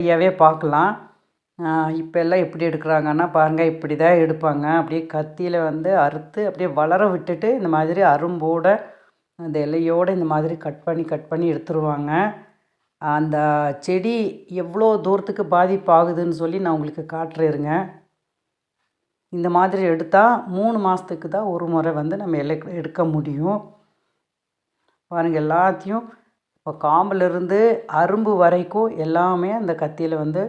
ஐயாவே பார்க்கலாம். இப்ப எல்லாம் எப்படி எடுக்குறாங்கன்னா, பாருங்க இப்படி தான் எடுப்பாங்க. அப்படியே கத்தியில வந்து அறுத்து அப்படியே வளர விட்டுட்டு, இந்த மாதிரி அரும்போட, அந்த இலையோட இந்த மாதிரி கட் பண்ணி, கட் பண்ணி எடுத்துருவாங்க. அந்த செடி எவ்வளோ தூரத்துக்கு பாதிப்பாகுதுன்னு சொல்லி நான் உங்களுக்கு காட்டுறேன் இருங்க. இந்த மாதிரி எடுத்தா 3 மாசத்துக்கு தான் ஒரு முறை வந்து நம்ம எடுக்க முடியும். பாருங்க எல்லாத்தையும் இப்போ காம்புலேருந்து அரும்பு வரைக்கும் எல்லாமே அந்த கத்தியில வந்து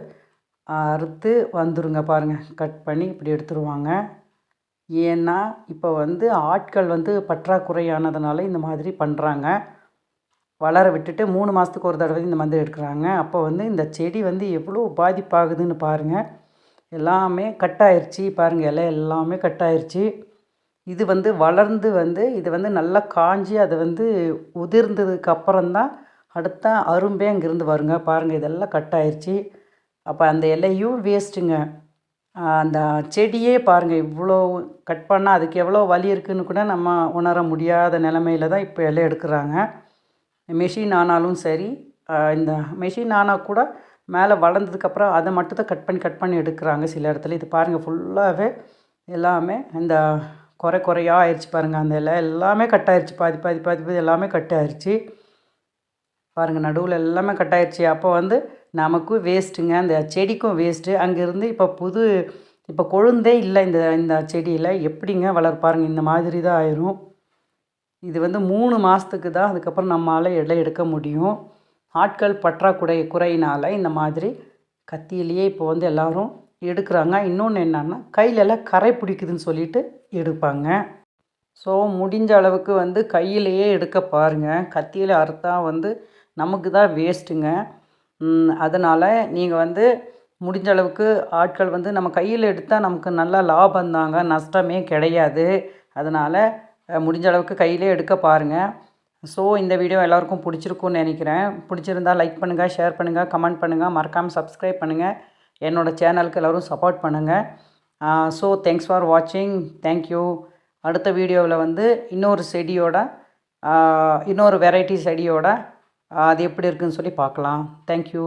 அறுத்து வந்துருங்க பாருங்க. கட் பண்ணி இப்படி எடுத்துருவாங்க. ஏன்னா, இப்போ வந்து ஆட்கள் வந்து பற்றாக்குறையானதுனால இந்த மாதிரி பண்ணுறாங்க. வளர விட்டுட்டு 3 மாதத்துக்கு ஒரு தடவை இந்த மாதிரி எடுக்குறாங்க. அப்போ வந்து இந்த செடி வந்து எவ்வளோ பாதிப்பாகுதுன்னு பாருங்க. எல்லாமே கட் ஆயிருச்சு. பாருங்க இலை எல்லாமே கட் ஆயிருச்சு. இது வந்து வளர்ந்து வந்து இது வந்து நல்லா காஞ்சு அது வந்து உதிர்ந்ததுக்கு அப்புறம் தான் அடுத்த அரும்பே அங்கேருந்து வருங்க. பாருங்க இதெல்லாம் கட் ஆயிருச்சு. அப்போ அந்த இலையும் வேஸ்ட்டுங்க. அந்த செடியே பாருங்க இவ்வளோ கட் பண்ணால் அதுக்கு எவ்வளோ வலி இருக்குதுன்னு கூட நம்ம உணர முடியாத நிலமையில தான் இப்போ இலை எடுக்கிறாங்க. மெஷின் ஆனாலும் சரி, இந்த மெஷின் ஆனால் கூட மேலே வளர்ந்ததுக்கப்புறம் அதை மட்டும் தான் கட் பண்ணி கட் பண்ணி எடுக்கிறாங்க சில இடத்துல. இது பாருங்கள் ஃபுல்லாகவே எல்லாமே இந்த குறை குறையா ஆயிடுச்சு பாருங்கள். அந்த இலை எல்லாமே கட் ஆயிருச்சு. பாதி பாதி பாதி பாதி எல்லாமே கட் ஆயிருச்சு. பாருங்கள் நடுவில் எல்லாமே கட் ஆயிருச்சு. அப்போ வந்து நமக்கும் வேஸ்ட்டுங்க. அந்த செடிக்கும் வேஸ்ட்டு. அங்கேருந்து இப்போ கொழுந்தே இல்லை இந்த இந்த செடியில். எப்படிங்க பாருங்கள் இந்த மாதிரி தான் ஆயிரும். இது வந்து 3 மாதத்துக்கு தான் அதுக்கப்புறம் நம்மளால் இலை எடுக்க முடியும். ஆட்கள் குறையினால் இந்த மாதிரி கத்தியிலேயே இப்போ வந்து எல்லோரும் எடுக்கிறாங்க. இன்னொன்று என்னன்னா கையிலலாம் கரை பிடிக்குதுன்னு சொல்லிட்டு எடுப்பாங்க. ஸோ முடிஞ்ச அளவுக்கு வந்து கையிலேயே எடுக்க பாருங்கள். கத்தியில் அறுத்தா வந்து நமக்கு தான் வேஸ்ட்டுங்க. அதனால் நீங்கள் வந்து முடிஞ்ச அளவுக்கு ஆட்கள் வந்து நம்ம கையில் எடுத்தால் நமக்கு நல்லா லாபந்தாங்க, நஷ்டமே கிடையாது. அதனால் முடிஞ்ச அளவுக்கு கையிலே எடுக்க பாருங்கள். ஸோ இந்த வீடியோ எல்லாருக்கும் பிடிச்சிருக்கும்னு நினைக்கிறேன். பிடிச்சிருந்தா லைக் பண்ணுங்கள், ஷேர் பண்ணுங்கள், கமெண்ட் பண்ணுங்கள், மறக்காமல் சப்ஸ்கிரைப் பண்ணுங்கள். என்னோடய சேனலுக்கு எல்லோரும் சப்போர்ட் பண்ணுங்கள். ஸோ தேங்க்ஸ் ஃபார் வாட்சிங். தேங்க்யூ. அடுத்த வீடியோவில் வந்து இன்னொரு செடியோட இன்னொரு வெரைட்டி செடியோட அது எப்படி இருக்குதுன்னு சொல்லி பார்க்கலாம். தேங்க்யூ.